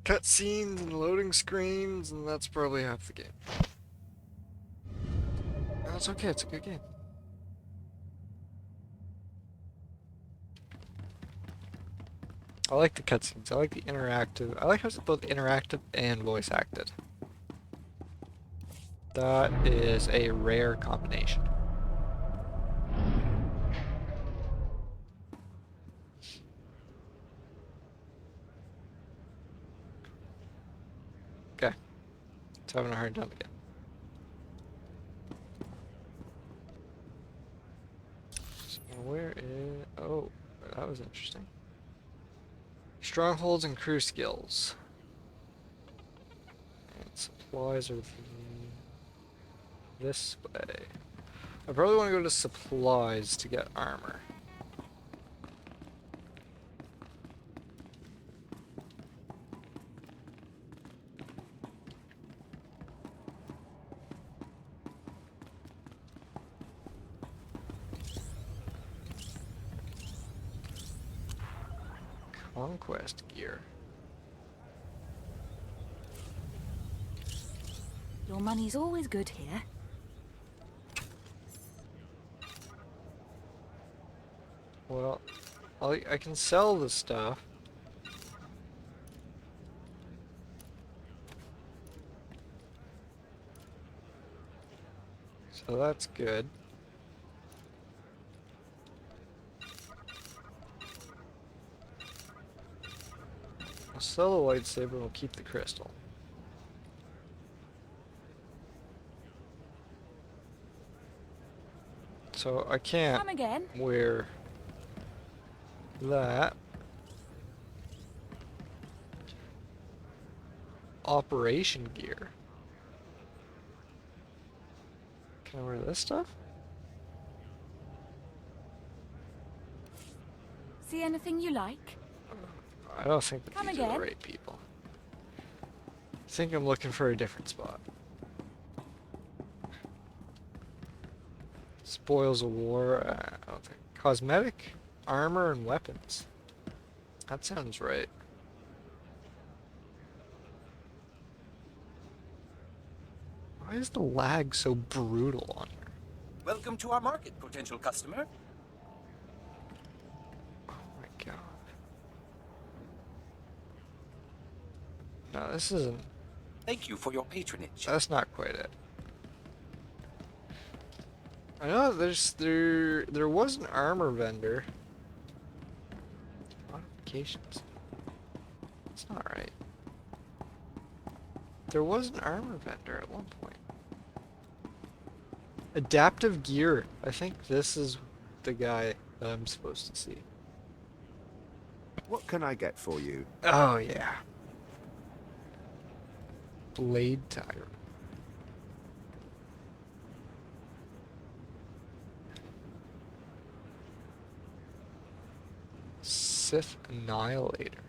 cutscenes and loading screens, and that's probably half the game. That's okay, it's a good game. I like the cutscenes, I like the interactive. I like how it's both interactive and voice acted. That is a rare combination. Okay, it's having a hard time again. So where is... Oh, that was interesting. Strongholds and crew skills. And supplies are this way. I probably want to go to supplies to get armor. Conquest gear. Your money's always good here. Well, I can sell the stuff. So that's good. I'll sell the lightsaber and we'll keep the crystal. So I can't Come again. wear that. Operation gear. Can I wear this stuff? See anything you like? I don't think that Come these are again. the right people. I think I'm looking for a different spot. Spoils of war, I don't think. Cosmetic, armor, and weapons. That sounds right. Why is the lag so brutal on here? Welcome to our market, potential customer. Oh my god. No, this isn't. Thank you for your patronage. That's not quite it. I know there was an armor vendor. Modifications. That's not right. There was an armor vendor at one point. Adaptive gear. I think this is the guy that I'm supposed to see. What can I get for you? Oh yeah. Blade tire. Sith Annihilator.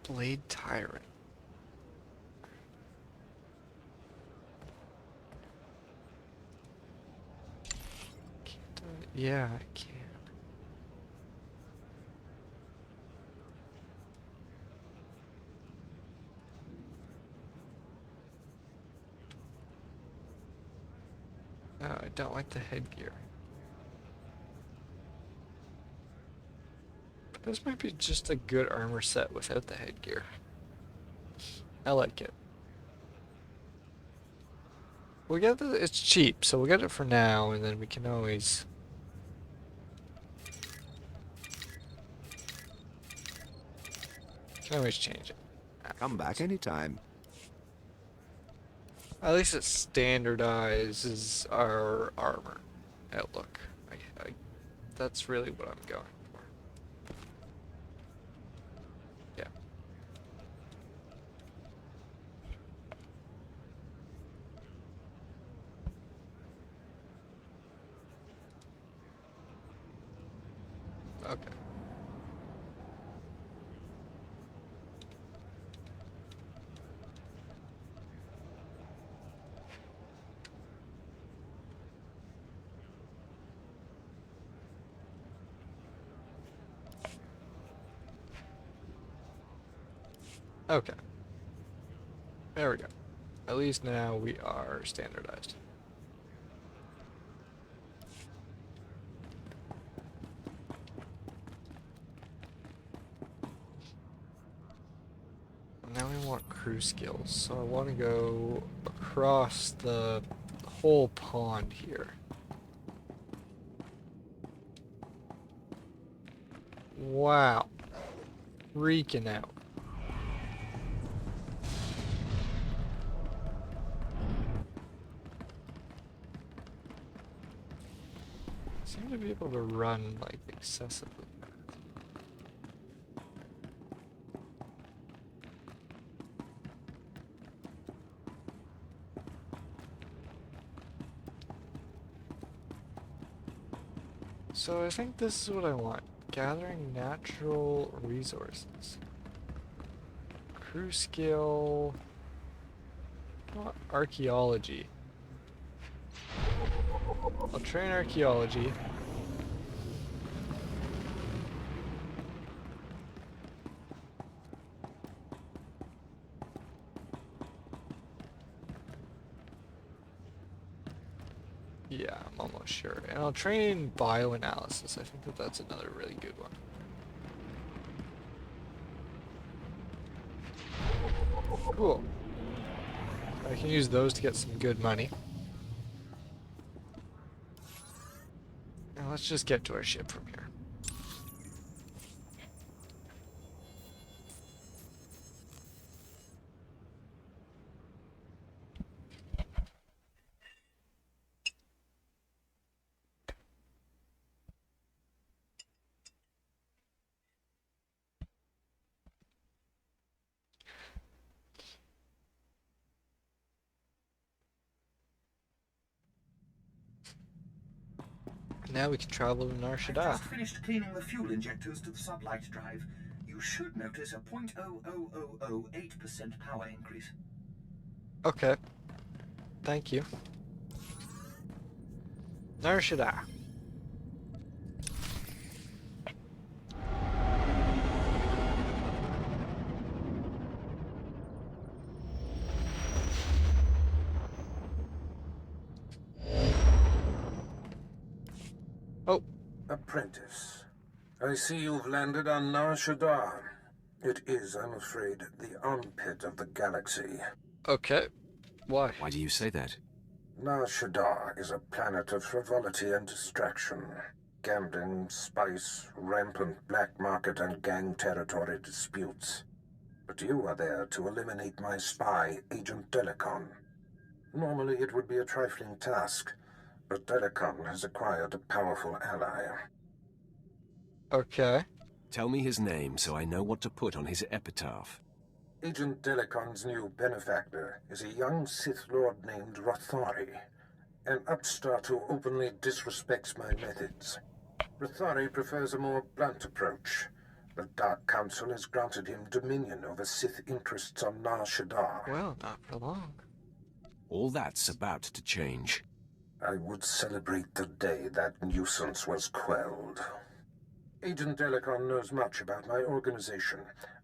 Blade Tyrant. Can't I? Yeah, I can. No, I don't like the headgear. But this might be just a good armor set without the headgear. I like it. We'll get it's cheap, so we'll get it for now, and then we can always... change it. Come back anytime. At least it standardizes our armor outlook. That's really what I'm going for. Yeah. Okay. Okay. There we go. At least now we are standardized. Now we want crew skills, so I want to go across the whole pond here. Wow. Freaking out. Seem to be able to run like excessively fast. So I think this is what I want. Gathering natural resources. Crew skill. I want archaeology. I'll train archaeology. Yeah, I'm almost sure. And I'll train bioanalysis. I think that that's another really good one. Cool. I can use those to get some good money. Now let's just get to our ship from here. Now we can travel to Nar I've Shaddaa. just finished cleaning the fuel injectors to the sublight drive. You should notice a 0.00008% power increase. Okay. Thank you. Nar Shaddaa. Oh, Apprentice, I see you've landed on Nar Shaddaa. It is, I'm afraid, the armpit of the galaxy. okay. Why? Why do you say that? Nar Shaddaa is a planet of frivolity and distraction. Gambling, spice, rampant black market, and gang territory disputes. But you are there to eliminate my spy, Agent Delicon. Normally it would be a trifling task, but Delicon has acquired a powerful ally. Okay. Tell me his name so I know what to put on his epitaph. Agent Delicon's new benefactor is a young Sith Lord named Rothari, an upstart who openly disrespects my methods. Rothari prefers a more blunt approach. The Dark Council has granted him dominion over Sith interests on Nar Shaddaa. Well, not for long. All that's about to change. I would celebrate the day that nuisance was quelled. Agent Delicon knows much about my organization.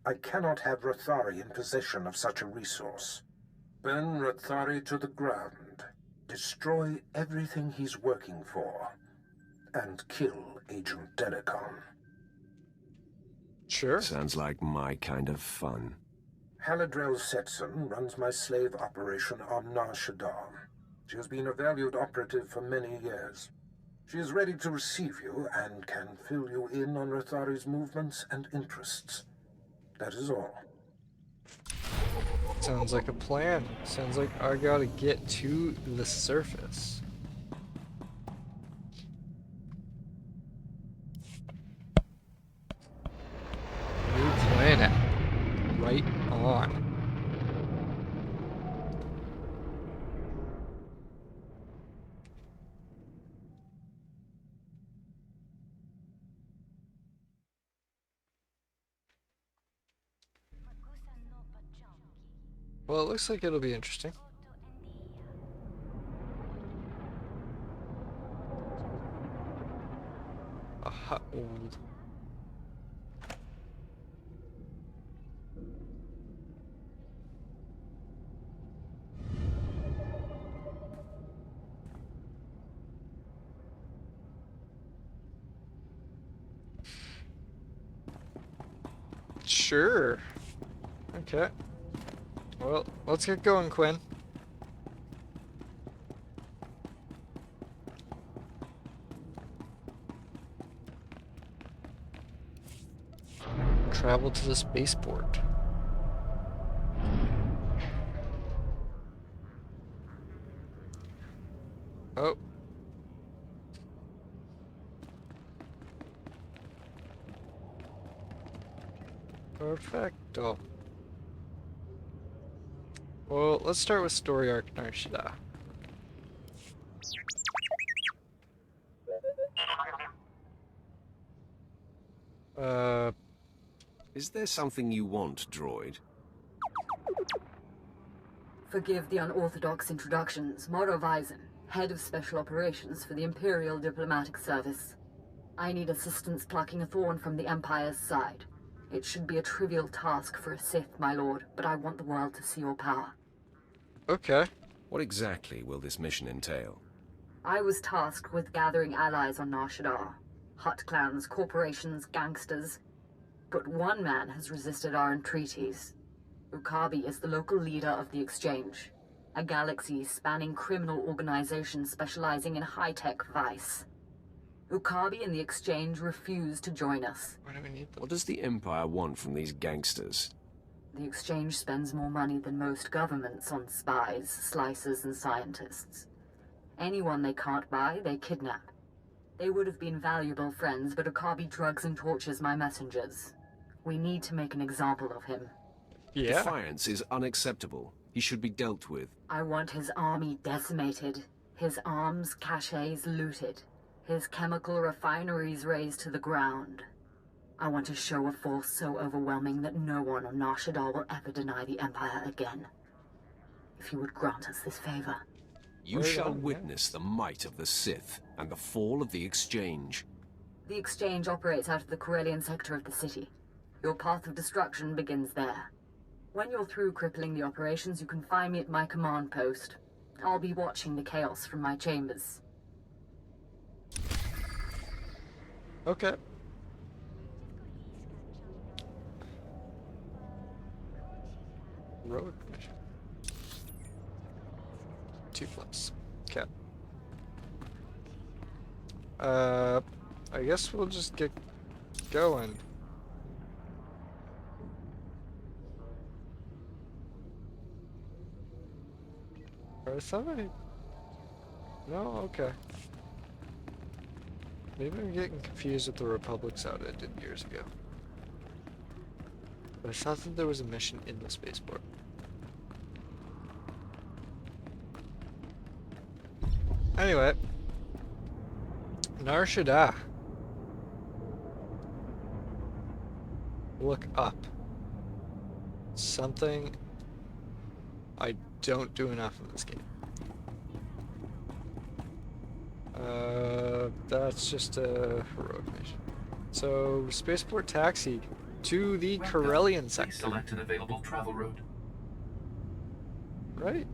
I cannot have Rothari in possession of such a resource. Burn Rothari to the ground. Destroy everything he's working for. And kill Agent Delicon. Sure. Sounds like my kind of fun. Haladrel Setson runs my slave operation on Nar Shaddaa. She has been a valued operative for many years. She is ready to receive you and can fill you in on Rothari's movements and interests. That is all. Sounds like a plan. Sounds like I gotta get to the surface. New planet. Right on. Well, it looks like it'll be interesting. A hot old. Sure. Okay. Well, let's get going, Quinn. Travel to the spaceport. Oh. Perfecto. Well, let's start with story arc Nar Shaddaa. Is there something you want, droid? Forgive the unorthodox introductions. Moro Vizon, head of special operations for the Imperial Diplomatic Service. I need assistance plucking a thorn from the Empire's side. It should be a trivial task for a Sith, my lord, but I want the world to see your power. Okay. What exactly will this mission entail? I was tasked with gathering allies on Nar Shaddaa. Hut clans, corporations, gangsters. But one man has resisted our entreaties. Ukabi is the local leader of the Exchange, a galaxy-spanning criminal organization specializing in high-tech vice. Ukabi and the Exchange refuse to join us. Why do we need them? What does the Empire want from these gangsters? The Exchange spends more money than most governments on spies, slicers, and scientists. Anyone they can't buy, they kidnap. They would have been valuable friends, but Ukabi drugs and tortures my messengers. We need to make an example of him. Yeah. Defiance is unacceptable. He should be dealt with. I want his army decimated, his arms caches looted, his chemical refineries razed to the ground. I want a show of force so overwhelming that no one on Nar Shaddaa will ever deny the Empire again. If you would grant us this favor. You Right shall on, yeah. witness the might of the Sith and the fall of the Exchange. The Exchange operates out of the Corellian sector of the city. Your path of destruction begins there. When you're through crippling the operations, you can find me at my command post. I'll be watching the chaos from my chambers. Okay. Road mission. 2+. Okay. I guess we'll just get going. Or somebody? No? Okay. Maybe I'm getting confused with the Republic's out I did years ago. But I thought that there was a mission in the spaceport. Anyway. Nar Shaddaa. Look up. Something I don't do enough in this game. That's just a heroic mission. So, spaceport taxi to the Corellian Please sector. select an available travel route. Right?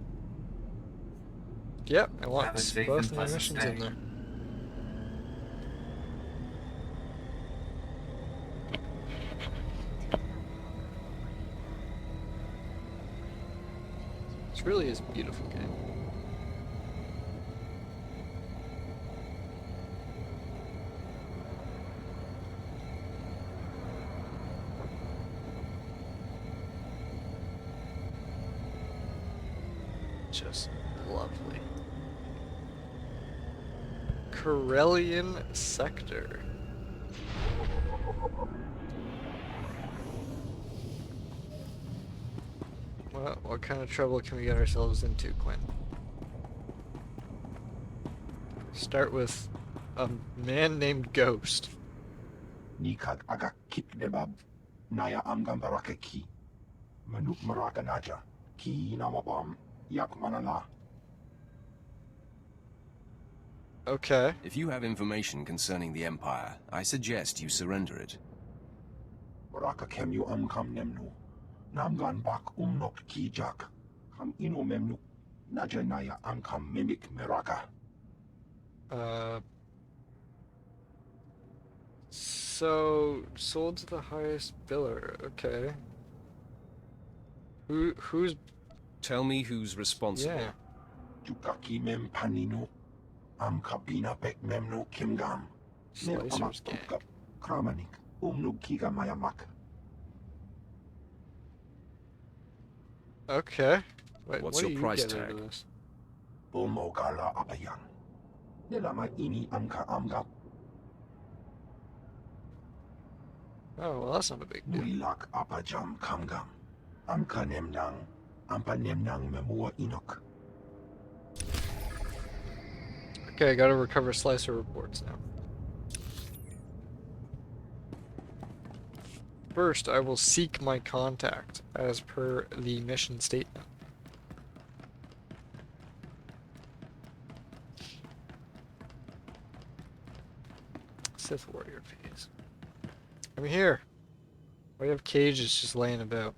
Yep, I want Have a safe both and of my pleasant missions stay. in there. This really is a beautiful game. Just lovely. Corellian sector. Well, what kind of trouble can we get ourselves into, Quinn? Start with a man named Ghost. Nikad aga kip debab naya amgam baraka ki manuk maraka naja ki namabam yak manala. Okay. If you have information concerning the Empire, I suggest you surrender it. Baraka kem you amkam nemnu namgan bak umnok ki jak kam ino memnu naja naya amkam mimik meraka. So, sold to the highest biller. Okay. Who's... Tell me who's responsible. Yeah. Jukaki mem panino. Am kabina pek memno kimgam. Mem Slicers amak gang. tukap. Kramanik. Umnu kiga mayamak. Okay. Wait, What's what your do you price get out tag? of this? Bomogala apayang. Nilama ini amka amgap. Oh, well, that's not a big deal. Mulilak apajam kamgam. Amka nemnang. Ampa nemnang memua inok. Okay, I gotta recover slicer reports now. First, I will seek my contact, as per the mission statement. Sith warrior phase. I'm here. Why do you have cages just laying about?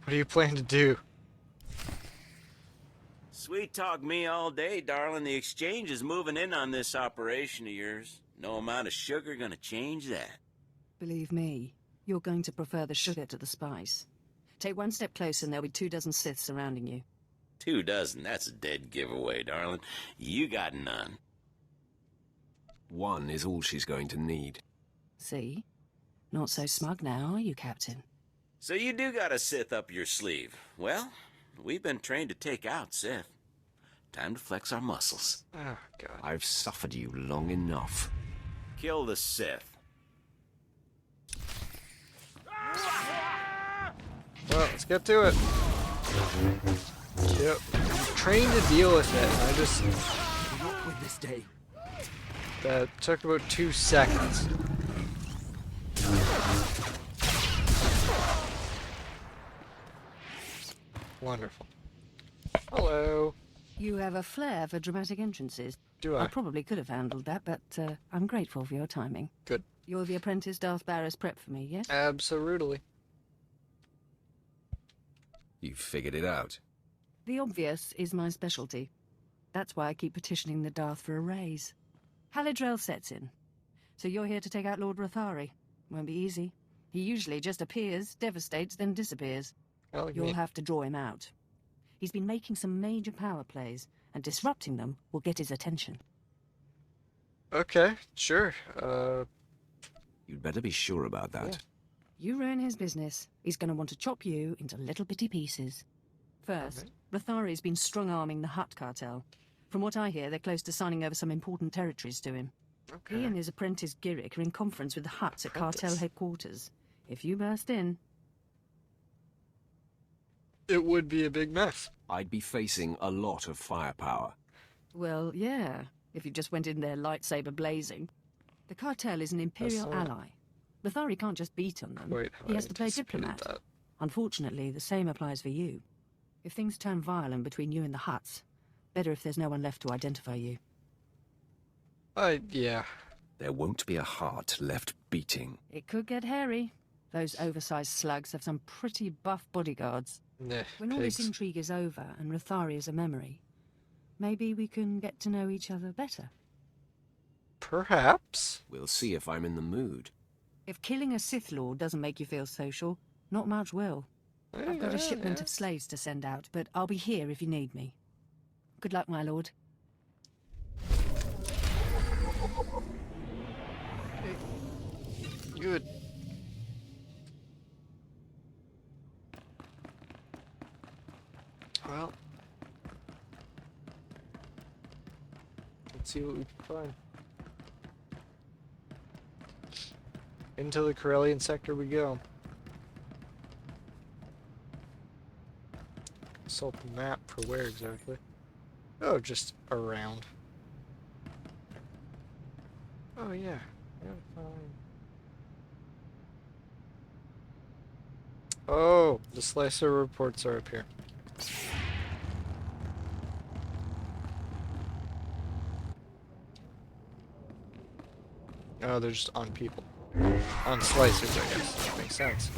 What do you plan to do? Sweet talk me all day, darling. The exchange is moving in on this operation of yours. No amount of sugar gonna change that. Believe me, you're going to prefer the sugar to the spice. Take one step closer and there'll be 24 Siths surrounding you. 24, that's a dead giveaway, darling. You got none. One is all she's going to need. See? Not so smug now, are you, Captain? So you do got a Sith up your sleeve. Well, we've been trained to take out Sith. Time to flex our muscles. Oh, God. I've suffered you long enough. Kill the Sith. Well, let's get to it. Yep. Trained to deal with it. I just... Not with this day. That took about 2 seconds. Wonderful. Hello. You have a flair for dramatic entrances. Do I? I probably could have handled that, but I'm grateful for your timing. Good. You're the apprentice Darth Barris prep for me, yes? Absolutely. You've figured it out. The obvious is my specialty. That's why I keep petitioning the Darth for a raise. Halidrel sets in. So you're here to take out Lord Rathari. Won't be easy. He usually just appears, devastates, then disappears. Like You'll me. have to draw him out. He's been making some major power plays, and disrupting them will get his attention. Okay, sure. You'd better be sure about that. You ruin his business, he's going to want to chop you into little bitty pieces. First, Rathari's been strong-arming the Hutt cartel. From what I hear, they're close to signing over some important territories to him. Okay. He and his apprentice Girick are in conference with the Hutts at cartel headquarters. If you burst in... It would be a big mess. I'd be facing a lot of firepower. Well, yeah, if you just went in there lightsaber blazing. The cartel is an Imperial ally. Rathari can't just beat on them. He has to play diplomat. That. Unfortunately, the same applies for you. If things turn violent between you and the Hutts, better if there's no one left to identify you. Yeah. There won't be a heart left beating. It could get hairy. Those oversized slugs have some pretty buff bodyguards. Nah, When all this intrigue is over and Rathari is a memory, maybe we can get to know each other better. Perhaps. We'll see if I'm in the mood. If killing a Sith Lord doesn't make you feel social, not much will. I've got a shipment of slaves to send out, but I'll be here if you need me. Good luck, my lord. Good. Well, let's see what we can find. Into the Corellian sector we go. Consult the map for where exactly. Oh, just around. Oh yeah. Oh, the slicer reports are up here. Oh, they're just on people. On slicers, I guess. That makes sense.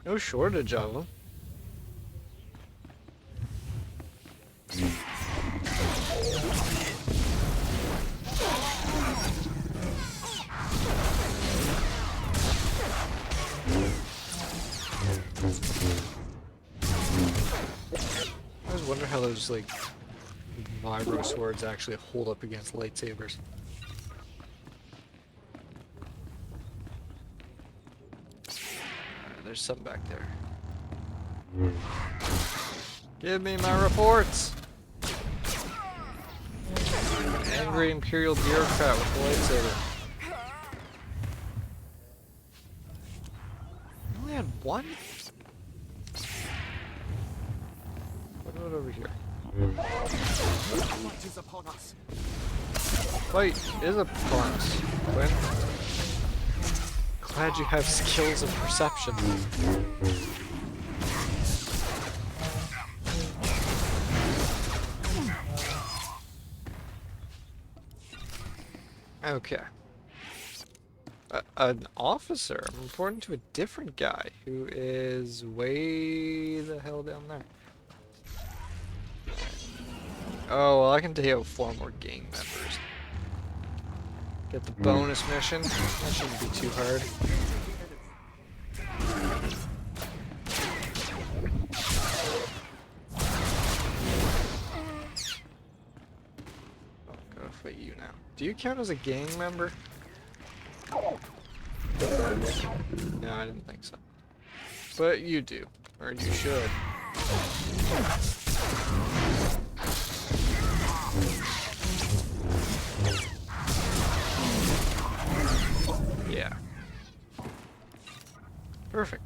No shortage of them. I always wonder how those, like, vibro swords actually hold up against lightsabers. There's some back there. Give me my reports! Angry Imperial bureaucrat with the lightsaber. I only had one? What about over here? Fight is upon us. Fight is upon us, Quinn. Glad you have skills of perception. Okay. An officer. I'm reporting to a different guy who is way the hell down there. Oh, well, I can take out 4 more gang members. Get the bonus mission. That shouldn't be too hard. Oh, gotta fight you now. Do you count as a gang member? No, I didn't think so. But you do. Or you should. Yeah. Perfect.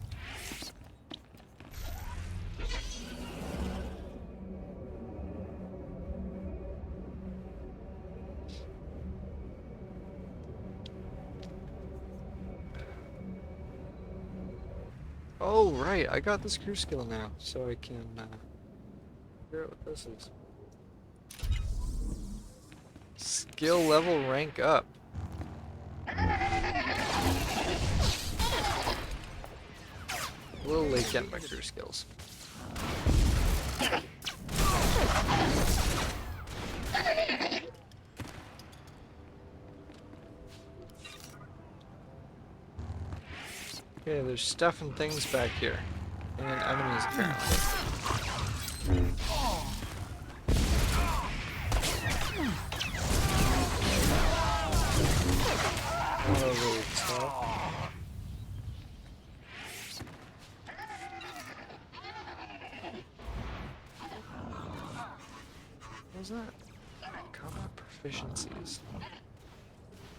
Oh, right. I got this crew skill now, so I can figure out what this is. Skill level rank up. A little late getting my crew skills. Okay, there's stuff and things back here. And enemies apparently. Over top. What was that? Combat proficiencies.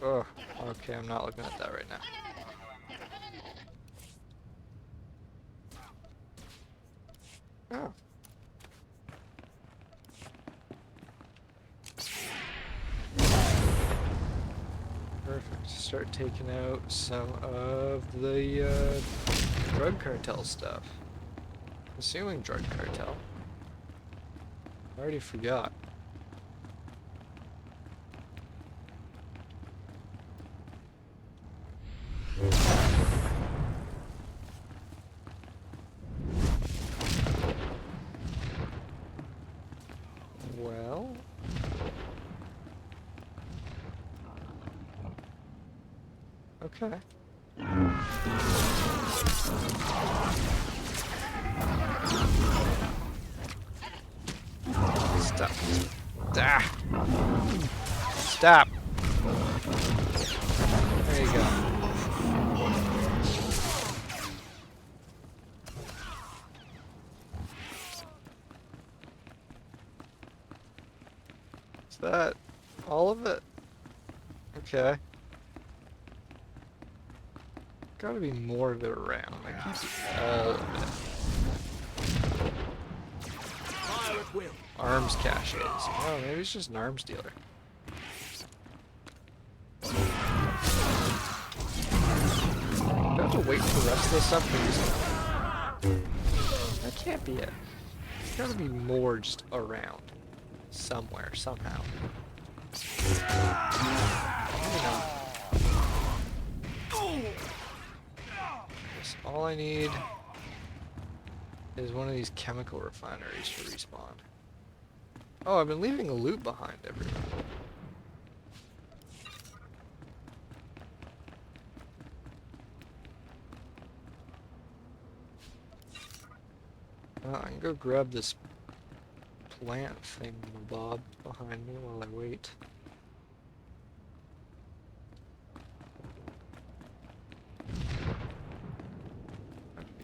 Oh, okay, I'm not looking at that right now. Oh. Perfect. Start taking out some of the drug cartel stuff. Assuming drug cartel. I already forgot. Well, okay. Stop. Ah. Stop. There you go. Is that all of it? Okay. Gotta be more of it around. I can't see all of it. Arms caches. Oh, maybe it's just an arms dealer. Do I have to wait for the rest of this stuff to respawn? That can't be it. There's gotta be more just around. Somewhere, somehow. All I need is one of these chemical refineries to respawn. Oh, I've been leaving a loot behind everywhere. I can go grab this plant thing, Bob, behind me while I wait.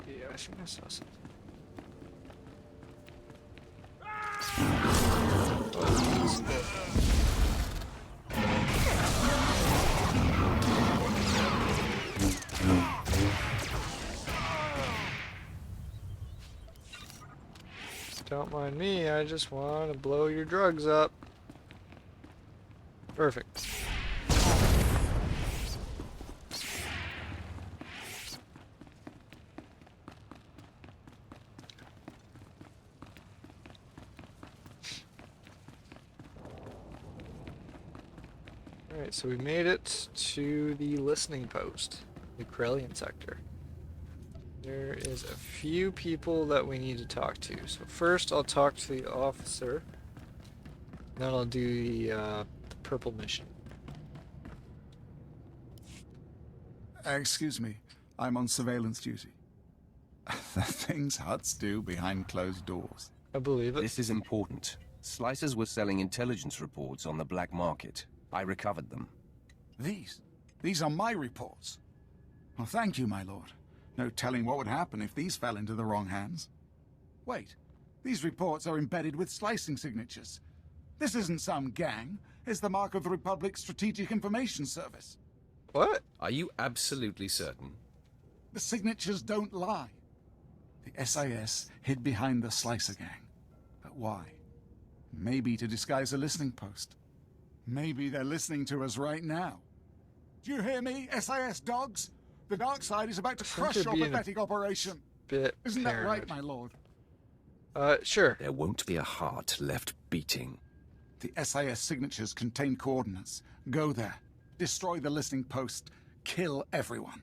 Yeah, I think I saw something. Don't mind me, I just want to blow your drugs up. Perfect. Alright, so we made it to the listening post, the Corellian sector. There is a few people that we need to talk to. So first I'll talk to the officer, then I'll do the purple mission. Excuse me, I'm on surveillance duty. The things Huts do behind closed doors. I believe it. This is important. Slicers were selling intelligence reports on the black market. I recovered them. These are my reports. Well, thank you, my lord. No telling what would happen if these fell into the wrong hands. Wait, these reports are embedded with slicing signatures. This isn't some gang. It's the mark of the Republic's Strategic Information Service. What? Are you absolutely certain? The signatures don't lie. The SIS hid behind the Slicer gang. But why? Maybe to disguise a listening post. Maybe they're listening to us right now. Do you hear me, SIS dogs? The dark side is about to crush your pathetic operation. Isn't that right, my lord? Sure. There won't be a heart left beating. The SIS signatures contain coordinates. Go there. Destroy the listening post. Kill everyone.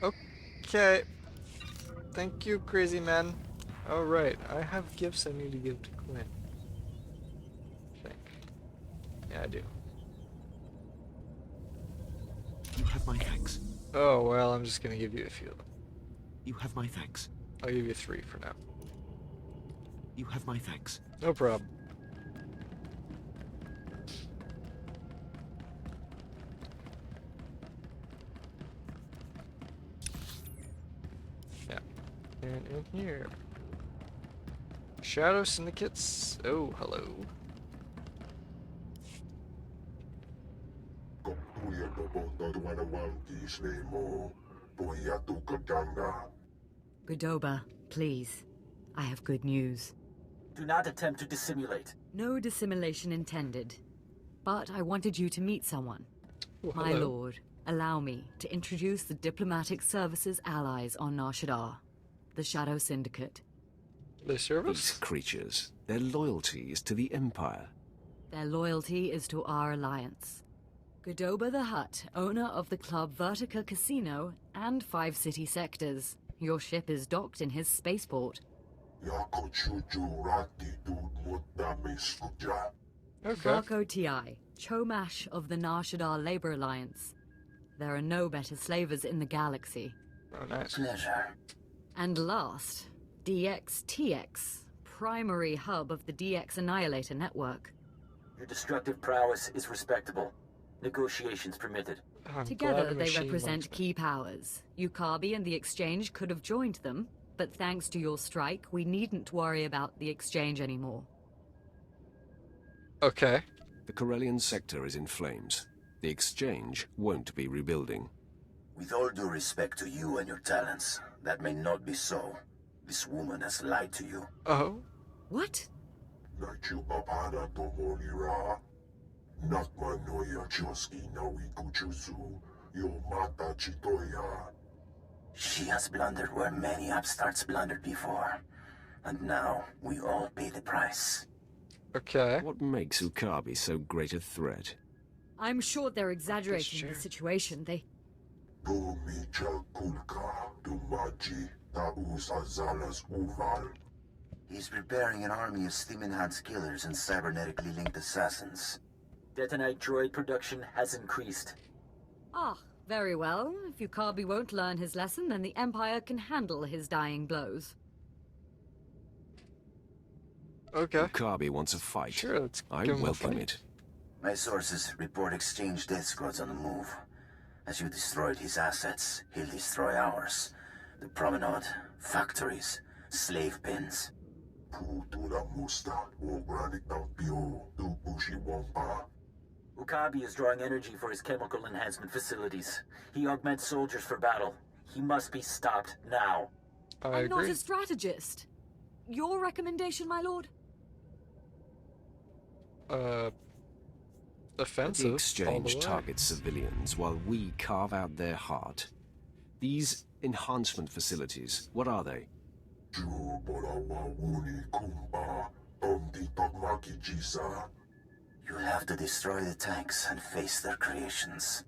Okay. Thank you, crazy man. Alright, I have gifts I need to give to Quinn. I think. Yeah, I do. You have my thanks. Oh, well, I'm just gonna give you a few of them. You have my thanks. I'll give you 3 for now. You have my thanks. No problem. Yeah. And in here. Shadow Syndicates. Oh, hello. Godoba, please. I have good news. Do not attempt to dissimulate. No dissimulation intended. But I wanted you to meet someone. Oh, My lord, allow me to introduce the Diplomatic Service's allies on Nar Shaddaa, the Shadow Syndicate. The service? These creatures, their loyalty is to the Empire. Their loyalty is to our alliance. Godoba the Hutt, owner of the club Vertica Casino and 5 city sectors. Your ship is docked in his spaceport. Okay. Varko Ti, Chomash of the Nar Shaddaa Labor Alliance. There are no better slavers in the galaxy. Oh, nice. Pleasure. And last, DXTX, primary hub of the DX Annihilator network. Your destructive prowess is respectable. Negotiations permitted. Together, they represent key powers. Yukabi and the Exchange could have joined them, but thanks to your strike, we needn't worry about the Exchange anymore. Okay. The Corellian sector is in flames. The Exchange won't be rebuilding. With all due respect to you and your talents, that may not be so. This woman has lied to you. Oh? What? She has blundered where many upstarts blundered before. And now, we all pay the price. Okay. What makes Ukabi so great a threat? I'm sure they're exaggerating the situation. They... He's preparing an army of steam-enhanced killers and cybernetically linked assassins. Detonite droid production has increased. Ah, Very well. If Yukabi won't learn his lesson, then the Empire can handle his dying blows. Okay. Kabi wants a fight. Sure, let's I give him a welcome fight. it. My sources report exchange death squads on the move. As you destroyed his assets, he'll destroy ours. The promenade, factories, slave pens. Ukabi is drawing energy for his chemical enhancement facilities. He augments soldiers for battle. He must be stopped now. I'm not a strategist. Your recommendation, my lord? Offensive. The exchange targets civilians while we carve out their heart. These enhancement facilities, what are they? You'll have to destroy the tanks and face their creations.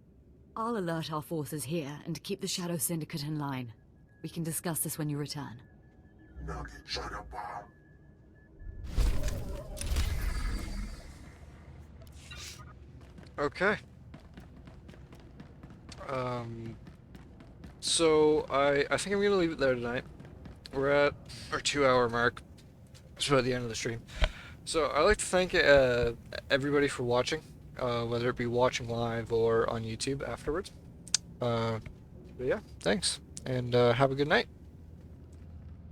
I'll alert our forces here and keep the Shadow Syndicate in line. We can discuss this when you return. Okay. So I think I'm gonna leave it there tonight. We're at our 2-hour mark. So at the end of the stream. So I'd like to thank everybody for watching, whether it be watching live or on YouTube afterwards. But yeah, thanks, and have a good night.